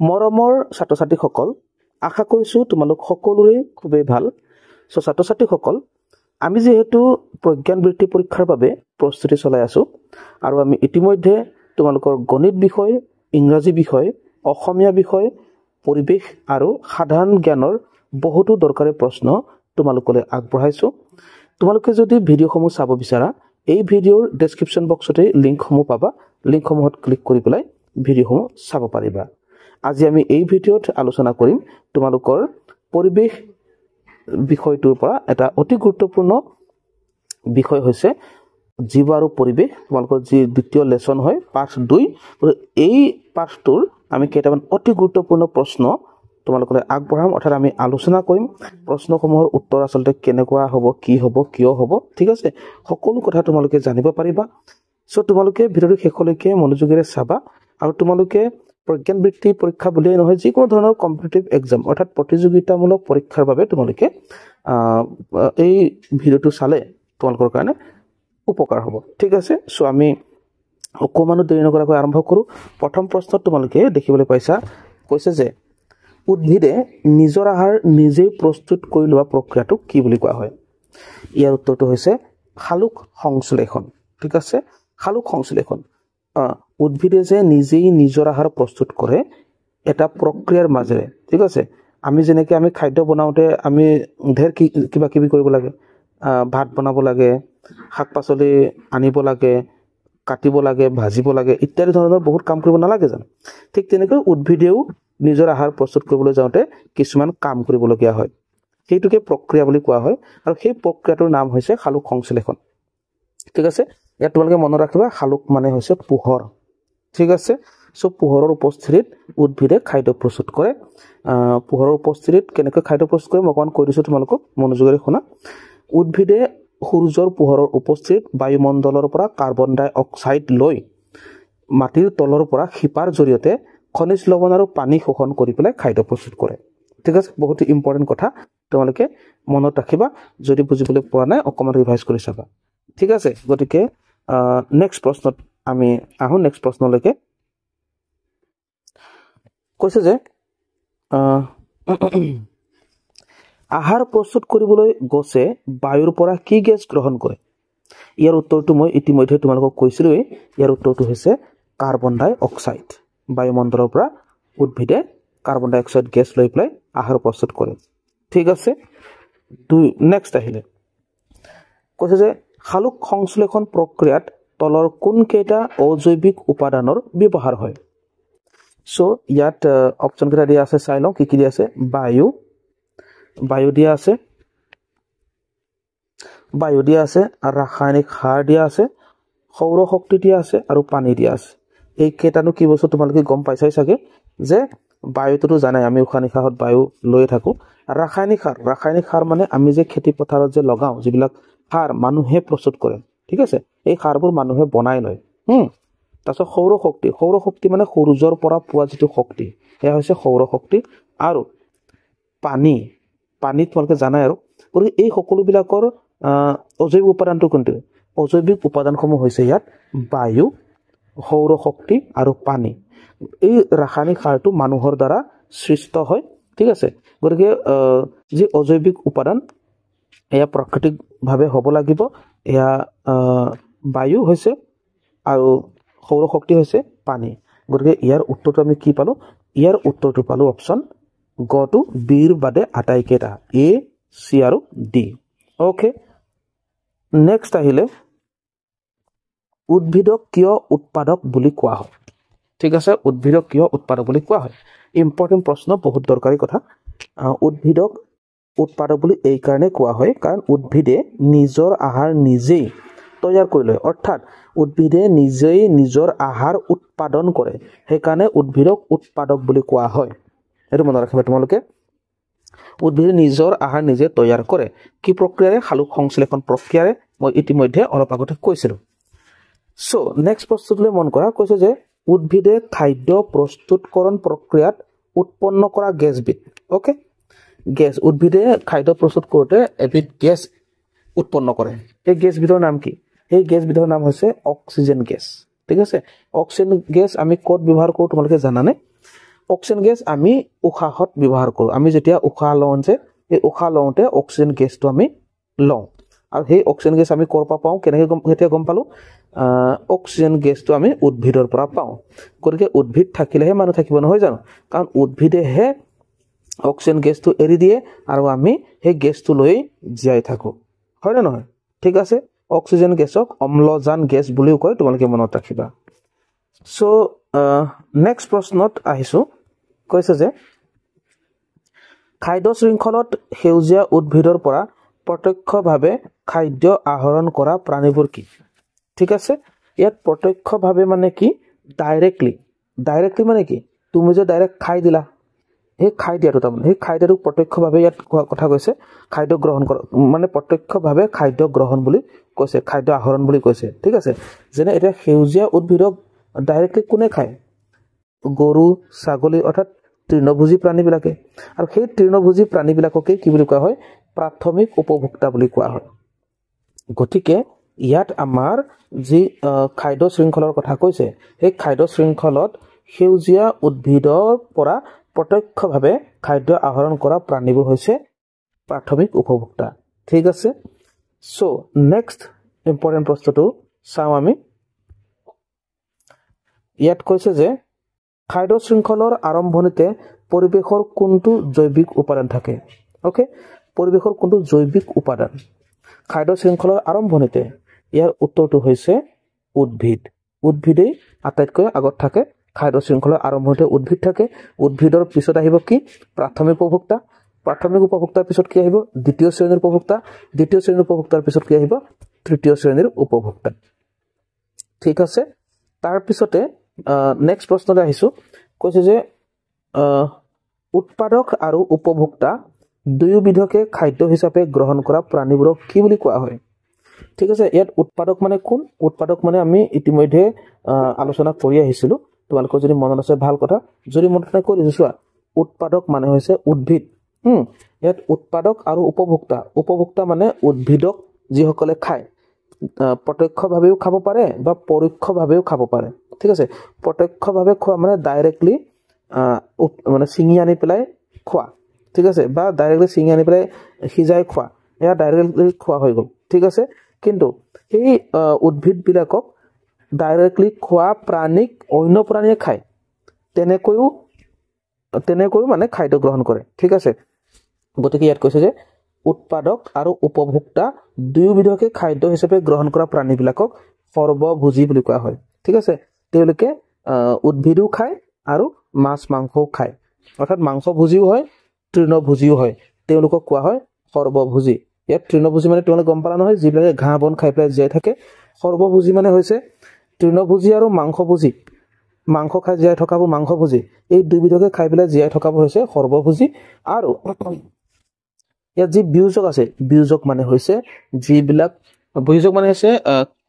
মৰমৰ ছাত্ৰ-ছাত্ৰীসকল আশা কৰিছো তোমালোক সকলোৰে খুবেই ভাল সো ছাত্ৰ-ছাত্ৰীসকল আমি যেহেতু প্ৰজ্ঞান বৃত্তি পৰীক্ষাৰ বাবে প্ৰস্তুতি চলাই আছো আৰু আমি ইতিমধ্যে তোমালোকৰ গণিত বিষয় ইংৰাজী বিষয় অসমীয়া বিষয় পৰিবেশ আৰু সাধাৰণ জ্ঞানৰ বহুতো দৰকাৰী প্ৰশ্ন তোমালোকলৈ আগবঢ়াইছো তোমালোকে যদি ভিডিঅসমূহ চাব বিচাৰা এই ভিডিঅৰ ডেসক্ৰিপচন বক্সতে লিংকসমূহ পাবা লিংকসমূহত ক্লিক কৰি পেলাই ভিডিঅসমূহ চাব পাৰিবা আজি আমি এই ভিডিঅত আলোচনা কৰিম তোমালোকৰ পৰিবেশ বিষয়টোৰ পৰা এটা অতি গুৰুত্বপূৰ্ণ বিষয় হৈছে জীৱ আৰু পৰিবেশ তোমালোকৰ যি দ্বিতীয় লেসন হয় পাঠ 2 এই পাঠটোৰ আমি কেইটামান অতি গুৰুত্বপূৰ্ণ প্ৰশ্ন তোমালোকলৈ আগবঢ়াম অৰ্থাৎ আমি আলোচনা কৰিম প্ৰশ্নসমূহৰ উত্তৰ আসলতে কেনেকুৱা হ'ব কি হ'ব কিয় হ'ব ঠিক আছে সকলো কথা তোমালোকে জানিব পাৰিবা সো তোমালোকে ভিডিঅৰ শেষলৈকে মনোযোগেৰে চাবা আৰু তোমালোকে প্ৰজ্ঞান বৃত্তি পৰীক্ষা বুলিয়ে নহয় যিকোনো ধৰণৰ কম্পিটিটিভ এক্সাম অৰ্থাৎ প্ৰতিযোগিতামূলক পৰীক্ষাৰ বাবে তোমালোকে এই ভিডিঅটো চালে তোমালোকৰ কাৰণে উপকাৰ হ'ব ঠিক আছে সো আমি অকমানো দেৰি নকৰাকৈ আৰম্ভ কৰো প্ৰথম প্ৰশ্ন তোমালোকে দেখিবলৈ পাইছা কৈছে যে উদ্ভিদে নিজৰ আহাৰ নিজে প্ৰস্তুত কৰি লোৱা প্ৰক্ৰিয়াটো কি বুলি কোৱা হয় ইয়াৰ উত্তৰটো হৈছে শালুক সংশ্লেষণ ঠিক আছে শালুক সংশ্লেষণ উদ্ভিদে যে নিজেই নিজৰ আহাৰ প্ৰস্তুত কৰে এটা প্ৰক্ৰিয়াৰ মাজেৰে ঠিক আছে আমি যেনেকৈ আমি খাদ্য বনাওতে আমি ঢেৰ কিবা কিবি কৰিব লাগে ভাত বনাব লাগে শাক-পাচলি আনিব লাগে কাটিব লাগে ভাজিব লাগে ইত্যাদি ধৰণৰ বহুত কাম কৰিব নালাগে জানো ঠিক তেনেকৈ উদ্ভিদেও নিজৰ আহাৰ প্ৰস্তুত কৰিবলৈ যাওঁতে কিছুমান কাম কৰিবলগীয়া হয় সেইটোকে প্ৰক্ৰিয়া বুলি কোৱা হয় আৰু সেই প্ৰক্ৰিয়াটোৰ নাম হৈছে শালুক সংশ্লেষণ ঠিক আছে ইয়াত তোমালোকে মনত ৰাখিবা শালুক মানে হৈছে পোহৰ ঠিক আছে সো পোহৰৰ উপস্থিতিত উদ্ভিদে খাদ্য প্ৰস্তুত কৰে পোহৰৰ উপস্থিতিত কেনেকৈ খাদ্য প্ৰস্তুত কৰে মই অকমান কৈ দিছো তোমালোকক মনোযোগেৰে শুনা উদ্ভিদে সূৰ্যৰ পোহৰৰ উপস্থিতিত বায়ুমণ্ডলৰ পৰা কাৰ্বন ডাই অক্সাইড লৈ মাটিৰ তলৰ পৰা শিপাৰ জৰিয়তে খনিজ লৱণ আৰু পানী শোষণ কৰি পেলাই খাদ্য প্ৰস্তুত কৰে ঠিক আছে বহুত ইম্পৰ্টেন্ট কথা তোমালোকে মনত ৰাখিবা যদি বুজিবলৈ পৰা নাই অকমান ৰিভাইজ কৰি চাবা ঠিক আছে গতিকে নেক্সট প্ৰশ্নত আমি আহো নেক্সট প্ৰশ্নলৈকে কৈছে যে আহাৰ প্ৰস্তুত কৰিবলৈ গছে বায়ুৰ পৰা কি গেছ গ্ৰহণ কৰে ইয়াৰ উত্তৰটো মই ইতিমধ্যে তোমালোকক কৈছিলোই ইয়াৰ উত্তৰটো হৈছে কাৰ্বন ডাই অক্সাইড বায়ুমণ্ডলৰ পৰা উদ্ভিদে কাৰ্বন ডাই অক্সাইড গেছ লৈ পেলাই আহাৰ প্ৰস্তুত কৰে ঠিক আছে নেক্সট আহিলে কৈছে যে শালুক সংশ্লেষণ প্ৰক্ৰিয়াত তলৰ কোন কেইটা অজৈবিক উপাদানৰ ব্যৱহাৰ হয় সো ইয়াত অপচন কেইটা দিয়া আছে চাই লওঁ কি কি দিয়া আছে বায়ু দিয়া আছে ৰাসায়নিক সাৰ দিয়া আছে সৌৰ শক্তি দিয়া আছে আৰু পানী দিয়া আছে এই কেইটানো কি বস্তু তোমালোকে গম পাইছাই চাগে যে বায়ুটো জানাই আমি উশাহ নিশাহত বায়ু লৈ থাকো ৰাসায়নিক সাৰ মানে আমি যে খেতি পথাৰত যে লগাও যিবিলাক সাৰ মানুহে প্ৰস্তুত কৰে ঠিক আছে এই সাৰবোৰ মানুহে বনাই লয় তাৰপিছত সৌৰ শক্তি মানে সূৰ্যৰ পৰা পোৱা যিটো শক্তি এয়া হৈছে সৌৰ শক্তি আৰু পানী তোমালোকে জানাই আৰু গতিকে এই সকলোবিলাকৰ অজৈবিক উপাদানটো কোনটো অজৈবিক উপাদানসমূহ হৈছে ইয়াত বায়ু সৌৰ শক্তি আৰু পানী এই ৰাসায়নিক সাৰটো মানুহৰ দ্বাৰা সৃষ্ট হয় ঠিক আছে গতিকে যি অজৈবিক উপাদান এয়া প্ৰাকৃতিকভাৱে হ'ব লাগিব এয়া বায়ু হৈছে আৰু সৌৰ শক্তি হৈছে পানী গতিকে ইয়াৰ উত্তৰটো আমি কি পালো ইয়াৰ উত্তৰটো পালো অপচন গ টু বিৰ বাদে আটাইকেইটা এ চি আৰু ডি ওকে নেক্সট আহিলে উদ্ভিদক কিয় উৎপাদক বুলি কোৱা হয় ঠিক আছে উদ্ভিদক কিয় উৎপাদক বুলি কোৱা হয় ইম্পৰ্টেন্ট প্ৰশ্ন বহুত দৰকাৰী কথা উদ্ভিদক উৎপাদক বুলি এই কাৰণে কোৱা হয় কাৰণ উদ্ভিদে নিজৰ আহাৰ নিজেই তৈয়াৰ কৰি লয় অৰ্থাৎ উদ্ভিদে নিজেই নিজৰ আহাৰ উৎপাদন কৰে সেইকাৰণে উদ্ভিদক উৎপাদক বুলি কোৱা হয় এটো মনত ৰাখিবা তোমালোকে উদ্ভিদে নিজৰ আহাৰ নিজে তৈয়াৰ কৰে কি প্ৰক্ৰিয়াৰে শালুক সংশ্লেষণ প্ৰক্ৰিয়াৰে মই ইতিমধ্যে অলপ আগতে কৈছিলো সো নেক্সট প্ৰশ্নটোলৈ মন কৰা কৈছে যে উদ্ভিদে খাদ্য প্ৰস্তুতকৰণ প্ৰক্ৰিয়াত উৎপন্ন কৰা গেছবিধ ওকে গেছ উদ্ভিদে খাদ্য প্ৰস্তুত কৰোতে এবিধ গেছ উৎপন্ন কৰে এই গেছবিধৰ নাম কি এই গেছবিধৰ নাম হৈছে অক্সিজেন গেছ ঠিক আছে অক্সিজেন গেছ আমি ক'ত ব্যৱহাৰ কৰো তোমালোকে জানানে অক্সিজেন গেছ আমি উশাহত ব্যৱহাৰ কৰোঁ আমি যেতিয়া উশাহ লওঁ যে এই উশাহ লওঁতে অক্সিজেন গেছটো আমি লওঁ আৰু সেই অক্সিজেন গেছ আমি ক'ৰ পৰা পাওঁ কেনেকৈ কেতিয়া গম পালোঁ অক্সিজেন গেছটো আমি উদ্ভিদৰ পৰা পাওঁ গতিকে উদ্ভিদ থাকিলেহে মানুহ থাকিব নহয় জানো কাৰণ উদ্ভিদেহে অক্সিজেন গেছটো এৰি দিয়ে আৰু আমি সেই গেছটো লৈ জীয়াই থাকোঁ হয় নে নহয় ঠিক আছে অক্সিজেন গেছক অম্লজান গেছ বুলিও কয় তোমালোকে মনত ৰাখিবা সো নেক্সট প্ৰশ্নত আহিছোঁ কৈছে যে খাদ্য শৃংখলত সেউজীয়া উদ্ভিদৰ পৰা প্ৰত্যক্ষভাৱে খাদ্য আহৰণ কৰা প্ৰাণীবোৰ কি ঠিক আছে ইয়াত প্ৰত্যক্ষভাৱে মানে কি ডাইৰেক্টলি মানে কি তুমি যে ডাইৰেক্ট খাই দিলা সেই খাই দিয়াটো তাৰমানে সেই খাদ্যটো প্ৰত্যক্ষভাৱে ইয়াত কথা কৈছে খাদ্য গ্ৰহণ কৰা মানে প্ৰত্যক্ষভাৱে খাদ্য গ্ৰহণ বুলি কৈছে খাদ্য আহৰণ বুলি কৈছে ঠিক আছে যেনে এতিয়া সেউজীয়া উদ্ভিদক ডাইৰেক্টলি কোনে খায় গৰু ছাগলী অৰ্থাৎ তৃণভোজী প্ৰাণীবিলাকে আৰু সেই তৃণভোজী প্ৰাণীবিলাককে কি বুলি কোৱা হয় প্ৰাথমিক উপভোক্তা বুলি কোৱা হয় গতিকে ইয়াত আমাৰ যি খাদ্য শৃংখলৰ কথা কৈছে সেই খাদ্য শৃংখলত সেউজীয়া উদ্ভিদৰ পৰা প্ৰত্যক্ষভাৱে খাদ্য আহৰণ কৰা প্ৰাণীবোৰ হৈছে প্ৰাথমিক উপভোক্তা ঠিক আছে সো নেক্সট ইম্পৰ্টেণ্ট প্ৰশ্নটো চাওঁ আমি ইয়াত কৈছে যে খাদ্য শৃংখলৰ আৰম্ভণিতে পৰিৱেশৰ কোনটো জৈৱিক উপাদান থাকে ওকে পৰিৱেশৰ কোনটো জৈৱিক উপাদান খাদ্য শৃংখলৰ আৰম্ভণিতে ইয়াৰ উত্তৰটো হৈছে উদ্ভিদেই আটাইতকৈ আগত থাকে খাদ্য শৃংখলৰ আৰম্ভণিতে উদ্ভিদ থাকে উদ্ভিদৰ পিছত আহিব কি প্ৰাথমিক উপভোক্তাৰ পিছত কি আহিব দ্বিতীয় শ্ৰেণীৰ উপভোক্তাৰ পিছত কি আহিব তৃতীয় শ্ৰেণীৰ উপভোক্তা ঠিক আছে তাৰ পিছতে নেক্সট প্ৰশ্নলৈ আহিছোঁ কৈছে যে উৎপাদক আৰু উপভোক্তা দুয়োবিধকে খাদ্য হিচাপে গ্ৰহণ কৰা প্ৰাণীবোৰক কি বুলি কোৱা হয় ঠিক আছে ইয়াত উৎপাদক মানে কোন উৎপাদক মানে আমি ইতিমধ্যে আলোচনা কৰি আহিছিলোঁ তোমালোকৰ যদি মনত আছে ভাল কথা যদি মনত নাই কৰি চোৱা উৎপাদক মানে হৈছে উদ্ভিদ ইয়াত উৎপাদক আৰু উপভোক্তা মানে উদ্ভিদক যিসকলে খায় প্ৰত্যক্ষভাৱেও খাব পাৰে বা পৰোক্ষভাৱেও খাব পাৰে ঠিক আছে প্ৰত্যক্ষভাৱে খোৱা মানে ডাইৰেক্টলি মানে ছিঙি আনি পেলাই খোৱা ঠিক আছে বা ডাইৰেক্টলি ছিঙি আনি পেলাই সিজাই খোৱা এয়া ডাইৰেক্টলি খোৱা হৈ গ'ল ঠিক আছে কিন্তু এই উদ্ভিদবিলাকক ডাইৰেক্টলি খোৱা প্ৰাণীক অন্য প্ৰাণীয়ে খায় তেনেকৈও মানে খাদ্য গ্ৰহণ কৰে ঠিক আছে গতিকে ইয়াত কৈছে যে উৎপাদক আৰু উপভোক্তা দুয়োবিধকে খাদ্য হিচাপে গ্ৰহণ কৰা প্ৰাণীবিলাকক সৰ্বভোজী বুলি কোৱা হয় ঠিক আছে তেওঁলোকে উদ্ভিদো খায় আৰু মাছ মাংসও খায় অৰ্থাৎ মাংসভোজীও হয় তৃণভোজীও হয় তেওঁলোকক কোৱা হয় সৰ্বভোজী ইয়াত তৃণভোজী মানে তোমালোকে গম পালা নহয় যিবিলাকে ঘাঁহ বন খাই পেলাই জীয়াই থাকে সৰ্বভোজী মানে হৈছে তৃণভোজী আৰু মাংসভোজী মাংস খাই জীয়াই থকাবোৰ মাংসভোজী এই দুবিধকে খাই পেলাই জীয়াই থকাবোৰ হৈছে সৰ্বভোজী আৰু ইয়াত যি বিয়োজক আছে বিয়োজক মানে হৈছে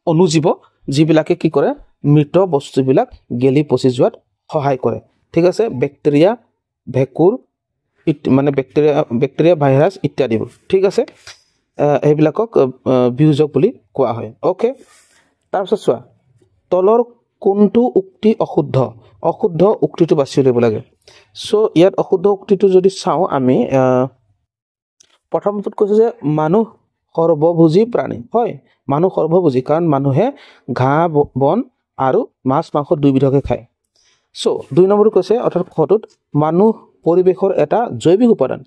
অনুজীৱ যিবিলাকে কি কৰে মৃত বস্তুবিলাক গেলি পচি যোৱাত সহায় কৰে ঠিক আছে বেক্টেৰিয়া ভেঁকুৰ মানে বেক্টেৰিয়া ভাইৰাছ ইত্যাদিবোৰ ঠিক আছে এইবিলাকক বিয়োজক বুলি কোৱা হয় ওকে তাৰপিছত চোৱা তলৰ কোনটো উক্তি অশুদ্ধ উক্তিটো বাছি উলিয়াব লাগে সো ইয়াত অশুদ্ধ উক্তিটো যদি চাওঁ আমি প্ৰথমটোত কৈছে যে মানুহ সৰ্বভোজী প্ৰাণী হয় মানুহ সৰ্বভোজী কাৰণ মানুহে ঘাঁহ বন আৰু মাছ মাংস দুইবিধকে খায় সো 2 নম্বৰটো কৈছে অৰ্থাৎ খটোত মানুহ পৰিৱেশৰ এটা জৈৱিক উপাদান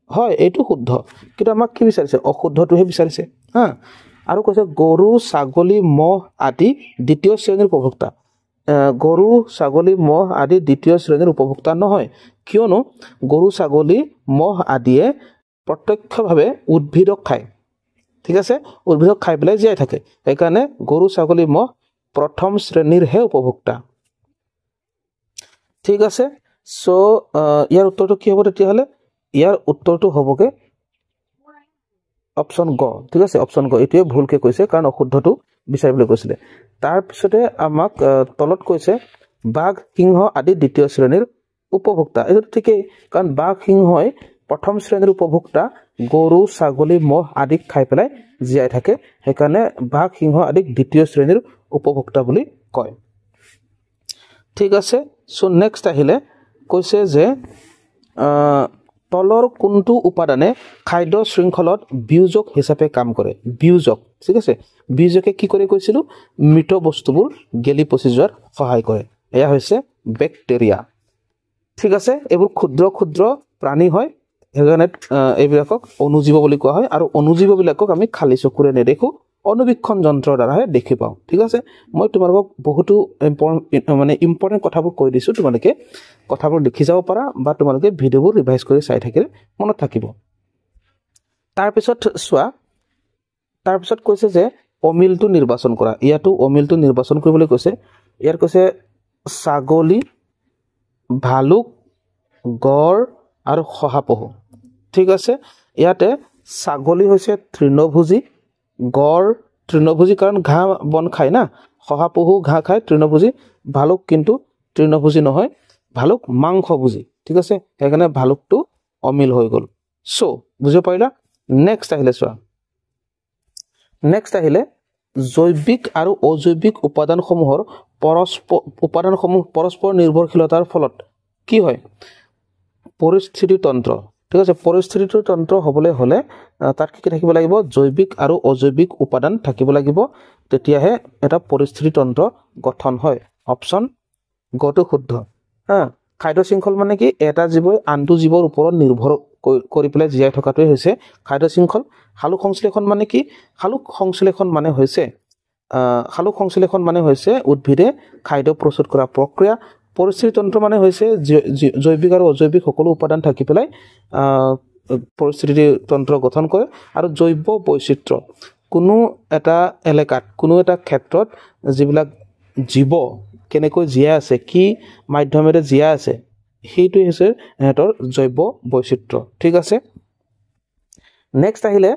হয় এইটো শুদ্ধ কিন্তু আমাক কি বিচাৰিছে অশুদ্ধটোহে বিচাৰিছে হা আৰু কৈছে গৰু ছাগলী মহ আদি দ্বিতীয় শ্ৰেণীৰ উপভোক্তা গৰু ছাগলী মহ আদি দ্বিতীয় শ্ৰেণীৰ উপভোক্তা নহয় কিয়নো গৰু ছাগলী মহ আদিয়ে প্ৰত্যক্ষভাৱে উদ্ভিদক খায় ঠিক আছে উদ্ভিদক খাই পেলাই জীয়াই থাকে সেইকাৰণে গৰু ছাগলী মহ প্ৰথম শ্ৰেণীৰহে উপভোক্তা ঠিক আছে সো ইয়াৰ উত্তৰটো কি হ'ব তেতিয়াহ'লে ইয়াৰ উত্তৰটো হ'বগে অপশ্যন গ ঠিক আছে অপশ্যন গ এইটোৱে ভুলকে কৈছে কাৰণ অশুদ্ধটো বিচাৰিবলৈ কৈছিলে তাৰপিছতে আমাক তলত কৈছে বাঘ সিংহ আদি দ্বিতীয় শ্ৰেণীৰ উপভোক্তা এইটো ঠিকেই কাৰণ বাঘ সিংহই প্ৰথম শ্ৰেণীৰ উপভোক্তা গৰু ছাগলী মহ আদি খাই পেলাই জীয়াই থাকে সেইকাৰণে বাঘ সিংহ আদি দ্বিতীয় শ্ৰেণীৰ উপভোক্তা বুলি কয় ঠিক আছে সো নেক্সট আহিলে কৈছে যে তলৰ কোনটো উপাদানে খাদ্য শৃংখলত বিয়োজক হিচাপে কাম কৰে বিয়োজক ঠিক আছে বিয়োজকে কি কৰে কৈছিলো মৃত বস্তুবোৰ গেলি পচি যোৱাৰ সহায় কৰে এয়া হৈছে ব্যাকটেৰিয়া ঠিক আছে এবোৰ ক্ষুদ্ৰ ক্ষুদ্ৰ প্ৰাণী হয় হেগানে এইবিলাকক অনুজীৱ বুলি কোৱা হয় আৰু অনুজীৱবিলাকক আমি খালি চকুৰে নেদেখো অনুবীক্ষণ যন্ত্ৰৰ দ্বাৰাহে দেখি পাওঁ ঠিক আছে মই তোমালোকক বহুতো ইম্পৰ্টেন্ট কথাবোৰ কৈ দিছো তোমালোকে কথাবোৰ লিখি যাব পাৰা বা তোমালোকে ভিডিঅবোৰ ৰিভাইজ কৰি চাই থাকিলে মনত থাকিব তাৰ পিছত কৈছে যে অমিলটো নিৰ্বাচন কৰা ইয়াটো অমিলটো নিৰ্বাচন কৰিবলৈ কৈছে ইয়াৰ কৈছে ছাগলী ভালুক গড় আৰু শহাপহু ঠিক আছে ইয়াতে ছাগলী হৈছে তৃণভোজী গড় তৃণভোজী কাৰণ ঘাঁহ বন খায় না শহাপহু ঘাঁহ খায় তৃণভোজী ভালুক কিন্তু তৃণভোজী নহয় ভালুক মাংসভোজী ঠিক আছে সেইকাৰণে ভালুকটো অমিল হৈ গ'ল সো বুজি পাৰিলা নেক্সট আহিলে জৈৱিক আৰু অজৈৱিক উপাদানসমূহৰ পৰস্পৰ নিৰ্ভৰশীলতাৰ ফলত কি হয় পৰিস্থিতি তন্ত্ৰ ঠিক আছে পৰিস্থিতি তন্ত্ৰ হ'বলৈ হলে তাত কি থাকিব লাগিব জৈৱিক আৰু অজৈৱিক উপাদান থাকিব লাগিব তেতিয়াহে এটা পৰিস্থিতি তন্ত্ৰ গঠন হয় অপচন গটো শুদ্ধ খাদ্য শৃংখল মানে কি এটা জীৱই আনটো জীৱৰ ওপৰত নিৰ্ভৰ কৰি পেলাই জীয়াই থকাটোৱে হৈছে খাদ্য শৃংখল সালোক সংশ্লেষণ মানে কি সালোক সংশ্লেষণ মানে হৈছে উদ্ভিদে খাদ্য প্ৰস্তুত কৰা প্ৰক্ৰিয়া পৰিস্থিতি তন্ত্ৰ মানে হৈছে জৈৱিক আৰু অজৈৱিক সকলো উপাদান থাকি পেলাই পৰিস্থিতি তন্ত্ৰ গঠন কৰে আৰু জৈৱ বৈচিত্ৰ্য কোনো এটা এলেকাত কোনো এটা ক্ষেত্ৰত যিবিলাক জীৱ কেনেকৈ জীয়াই আছে কি মাধ্যমেৰে জীয়াই আছে সেইটো হৈছে এহঁতৰ জৈৱ বৈচিত্ৰ্য ঠিক আছে নেক্সট আহিলে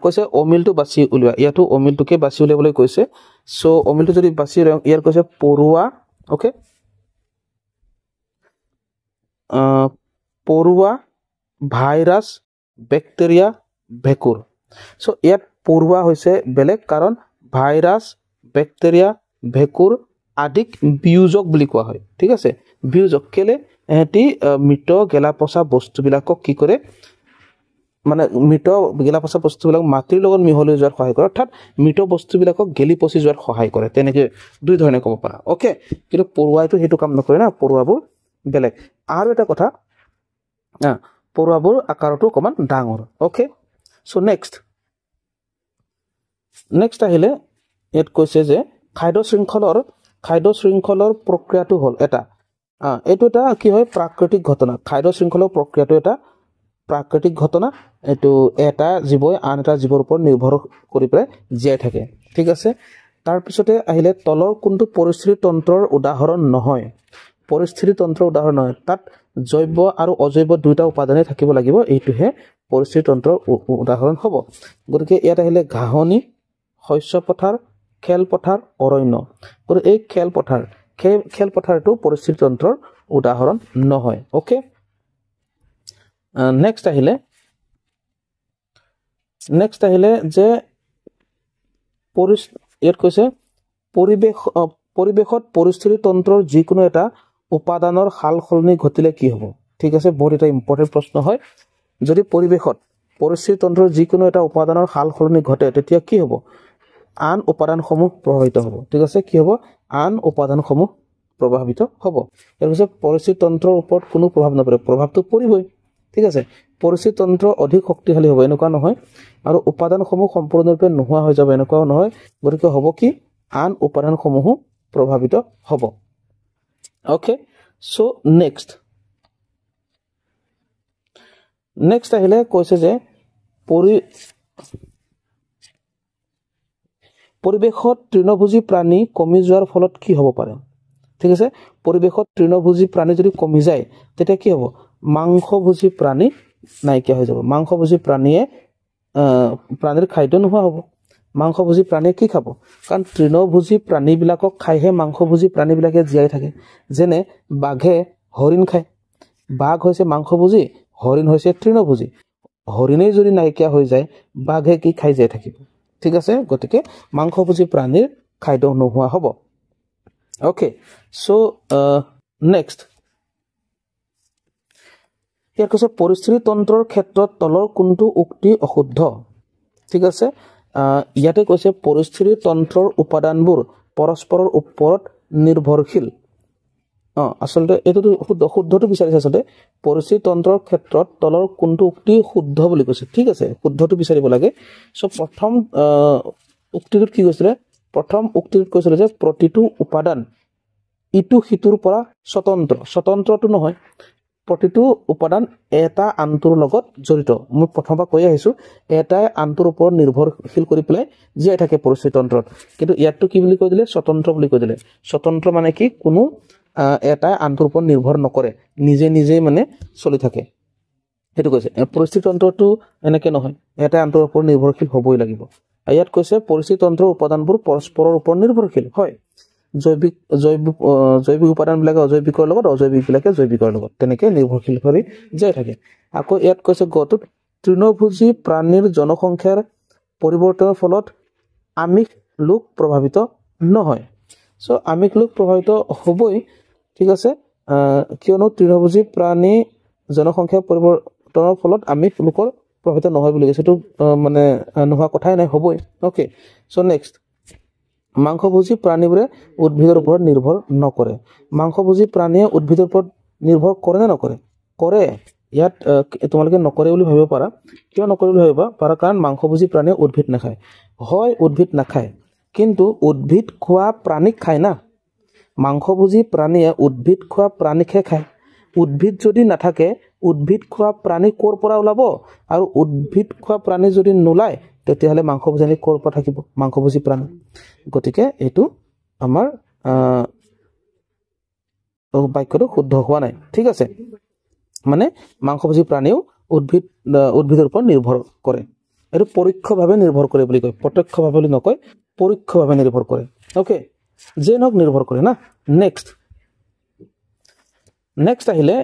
কৈছে অমিলটো বাছি উলিওৱা ইয়াতো অমিলটোকে বাছি উলিয়াবলৈ কৈছে সো অমিলটো যদি বাছি ইয়াৰ কৈছে পৰুৱা ওকে পৰুৱা ভাইৰাছ ব্যাকটেৰিয়া ভেকুৰ সো ইয়াত পৰুৱা হৈছে বেলেগ কাৰণ ভাইৰাছ ব্যাকটেৰিয়া ভেকুৰ আদিক বিয়োজক বুলি কোৱা হয় ঠিক আছে বিয়োজক কেলে এহেঁতি মৃত গেলা পচা বস্তুবিলাকক কি কৰে মানে মৃত গেলা পচা বস্তুবিলাক মাটিৰ লগত মিহলি যোৱাৰ সহায় কৰে অৰ্থাৎ মৃত বস্তুবিলাকক গেলি পচি যোৱাৰ সহায় কৰে তেনেকৈ দুই ধৰণে ক'ব পাৰা ওকে কিন্তু পৰুৱাইটো সেইটো কাম নকৰে না পৰুৱাবোৰ বেলেগ আৰু এটা কথা পৰুৱাবোৰ আকাৰটো অকমান ডাঙৰ ওকে সো নেক্সট আহিলে ইয়াত কৈছে যে খাদ্য শৃংখলৰ প্ৰক্ৰিয়াটো হ'ল এটা এইটো এটা কি হয় প্ৰাকৃতিক ঘটনা খাদ্য শৃংখলৰ প্ৰক্ৰিয়াটো এটা প্ৰাকৃতিক ঘটনা এইটো এটা জীৱই আন এটা জীৱৰ ওপৰত নিৰ্ভৰ কৰি পেলাই জীয়াই থাকে ঠিক আছে তাৰ পিছতে আহিলে তলৰ কোনটো পৰিস্থিতি তন্ত্ৰৰ উদাহৰণ নহয় তাত জৈৱ আৰু অজৈৱ দুটা উপাদানে থাকিব লাগিব এইটোহে পৰিস্থিতি তন্ত্ৰৰ উদাহৰণ হ'ব গতিকে ইয়াত আহিলে ঘাঁহনি শস্য পথাৰ খেলপথাৰ অৰণ্য গতিকে এই খেলপথাৰটো পৰিস্থিতি তন্ত্ৰৰ উদাহৰণ নহয় ওকে নেক্সট আহিলে যে ইয়াত কৈছে পৰিৱেশত পৰিস্থিতি তন্ত্ৰৰ যিকোনো এটা উপাদানৰ সাল সলনি ঘটিলে কি হ'ব ঠিক আছে বহুত এটা ইম্পৰ্টেন্ট প্ৰশ্ন হয় যদি পৰিৱেশত পৰিস্থিতি তন্ত্ৰৰ যিকোনো এটা উপাদানৰ সাল সলনি ঘটে তেতিয়া কি হ'ব আন উপাদানসমূহ প্ৰভাৱিত হ'ব ঠিক আছে কি হ'ব আন উপাদানসমূহ প্ৰভাৱিত হ'ব ইয়াৰ পিছত পৰিস্থিতি তন্ত্ৰৰ ওপৰত কোনো প্ৰভাৱ নপৰে প্ৰভাৱটো পৰিবই ঠিক আছে পৰিস্থিতি তন্ত্ৰ অধিক শক্তিশালী হ'ব এনেকুৱা নহয় আৰু উপাদানসমূহ সম্পূৰ্ণৰূপে নোহোৱা হৈ যাব এনেকুৱাও নহয় গতিকে হ'ব কি আন উপাদানসমূহ প্ৰভাৱিত হ'ব ওকে সো নেক্সট আহিলে কৈছে যে পৰিৱেশত তৃণভোজী প্ৰাণী কমি যোৱাৰ ফলত কি হ'ব পাৰে ঠিক আছে পৰিৱেশত তৃণভোজী প্ৰাণী যদি কমি যায় তেতিয়া কি হ'ব মাংসভোজী প্ৰাণী নাইকিয়া হৈ যাব মাংসভোজী প্ৰাণীৰ খাদ্য নোহোৱা হ'ব মাংসভোজী প্ৰাণীয়ে কি খাব কাৰণ তৃণভোজী প্ৰাণীবিলাকক খাইহে মাংসভোজী প্ৰাণীবিলাকে জীয়াই থাকে যেনে বাঘে হৰিণ খায় বাঘ হৈছে মাংসভোজী হৰিণ হৈছে তৃণভোজী হৰিণেই যদি নাইকিয়া হৈ যায় বাঘে কি খাই জীয়াই থাকিব ঠিক আছে গতিকে মাংসভোজী প্ৰাণীৰ খাদ্য নোহোৱা হ'ব ওকে সো নেক্সট ইয়াত কৈছে পৰিস্থিতি তন্ত্ৰৰ ক্ষেত্ৰত তলৰ কোনটো উক্তি অশুদ্ধ ঠিক আছে ইয়াতে কৈছে পৰিস্থিতি তন্ত্ৰৰ উপাদানবোৰ পৰস্পৰৰ ওপৰত নিৰ্ভৰশীল আসলে এটো শুদ্ধটো বিচাৰিছে আসলে পৰিস্থিতি তন্ত্ৰৰ ক্ষেত্ৰত তলৰ কোনটো উক্তি শুদ্ধ বুলি কৈছে ঠিক আছে শুদ্ধটো বিচাৰিব লাগে সো প্ৰথম উক্তিটোত কি কৈছিলে প্ৰথম উক্তিটোত কৈছিলে যে প্ৰতিটো উপাদান ইটো হিতুৰ পৰা স্বতন্ত্ৰটো নহয় প্ৰতিটো উপাদান এটা আনটোৰ লগত জড়িত মই প্ৰথমবাৰ কৈ আহিছো এটাই আনটোৰ ওপৰত নিৰ্ভৰশীল কৰি পেলাই জীয়াই থাকে পৰিস্থিতি তন্ত্ৰত কিন্তু ইয়াতটো কি বুলি কৈ দিলে স্বতন্ত্ৰ বুলি কৈ দিলে স্বতন্ত্ৰ মানে কি কোনো এটাই আনটোৰ ওপৰত নিৰ্ভৰ নকৰে নিজে নিজে মানে চলি থাকে হেতু কৈছে পৰিস্থিতি তন্ত্ৰটো এনেকে নহয় এটাই আনটোৰ ওপৰত নিৰ্ভৰশীল হ'বই লাগিব ইয়াত কৈছে পৰিস্থিতি তন্ত্ৰৰ উপাদানবোৰ পৰস্পৰৰ ওপৰত নিৰ্ভৰশীল হয় জৈৱিক উপাদানবিলাকে অজৈৱিকৰ লগত অজৈৱিকবিলাকে জৈৱিকৰ লগত তেনেকৈ নিৰ্ভৰশীল কৰি যায় থাকে আকৌ ইয়াত কৈছে গটোত তৃণভোজী প্ৰাণীৰ জনসংখ্যাৰ পৰিৱৰ্তনৰ ফলত আমিষ লোক প্ৰভাৱিত নহয় সো আমিষ লোক প্ৰভাৱিত হ'বই ঠিক আছে কিয়নো তৃণভোজী প্ৰাণী জনসংখ্যাৰ পৰিৱৰ্তনৰ ফলত আমিষ লোকৰ প্ৰভাৱিত নহয় বুলি কৈছে তো মানে নোহোৱা কথাই নাই হ'বই ওকে সো নেক্সট মাংসভোজী প্ৰাণীবোৰে উদ্ভিদৰ ওপৰত নিৰ্ভৰ নকৰে মাংসভোজী প্ৰাণীয়ে উদ্ভিদৰ ওপৰত নিৰ্ভৰ কৰে নে নকৰে কৰে ইয়াত তোমালোকে নকৰে বুলি ভাবিব পাৰা কিয় নকৰে বুলি ভাবিবা পাৰা কাৰণ মাংসভোজী প্ৰাণীয়ে উদ্ভিদ নাখায় হয় উদ্ভিদ নাখায় কিন্তু উদ্ভিদ খোৱা প্ৰাণীক খায় না মাংসভোজী প্ৰাণীয়ে উদ্ভিদ খোৱা প্ৰাণীকহে খায় উদ্ভিদ যদি নাথাকে উদ্ভিদ খোৱা প্ৰাণী ক'ৰ পৰা ওলাব আৰু উদ্ভিদ খোৱা প্ৰাণী যদি নোলায় তেতিয়াহলে মাংসভোজী ক'ৰ পৰা থাকিব মাংসভোজী প্ৰাণী গতিকে এটো আমাৰ বাক্যটো শুদ্ধ হোৱা নাই ঠিক আছে মানে মাংসভোজী প্ৰাণীও উদ্ভিদৰ ওপৰত নিৰ্ভৰ কৰে এটো পৰোক্ষভাৱে নিৰ্ভৰ কৰে বুলি কয় প্ৰত্যক্ষভাৱে বুলি নকয় পৰোক্ষভাৱে নিৰ্ভৰ কৰে ওকে জেনক নিৰ্ভৰ কৰে না নেক্সট আহিলে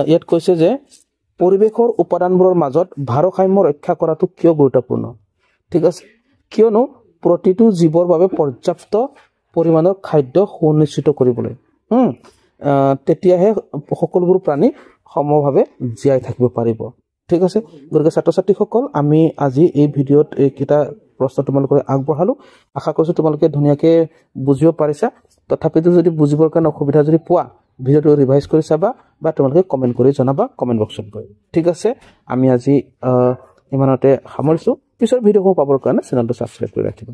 ইয়াত কৈছে যে পৰিবেশৰ উপাদানবোৰৰ মাজত ভাৰসাম্য ৰক্ষা কৰাটো কিয় গুৰুত্বপূৰ্ণ ঠিক আছে কিয়নো প্ৰতিটো জীৱৰ বাবে পৰ্যাপ্ত পৰিমাণৰ খাদ্য সুনিশ্চিত কৰিবলৈ তেতিয়াহে সকলোবোৰ প্ৰাণী সমভাৱে জীয়াই থাকিব পাৰিব ঠিক আছে গতিকে ছাত্ৰ ছাত্ৰীসকল আমি আজি এই ভিডিঅ'ত এইকেইটা প্ৰশ্ন তোমালোকৰ আগবঢ়ালো আশা কৰিছো তোমালোকে ধুনীয়াকৈ বুজিব পাৰিছা তথাপিতো যদি বুজিবৰ কাৰণে অসুবিধা যদি পোৱা ভিডিঅ'টো ৰিভাইজ কৰি চাবা বা তোমালোকে কমেন্ট কৰি জনাবা কমেন্ট বক্সত গৈ ঠিক আছে আমি আজি ইমানতে সামৰিছো পিছৰ ভিডিঅ'সমূহ পাবৰ কাৰণে চেনেলটো সাবস্ক্ৰাইব কৰি ৰাখিবা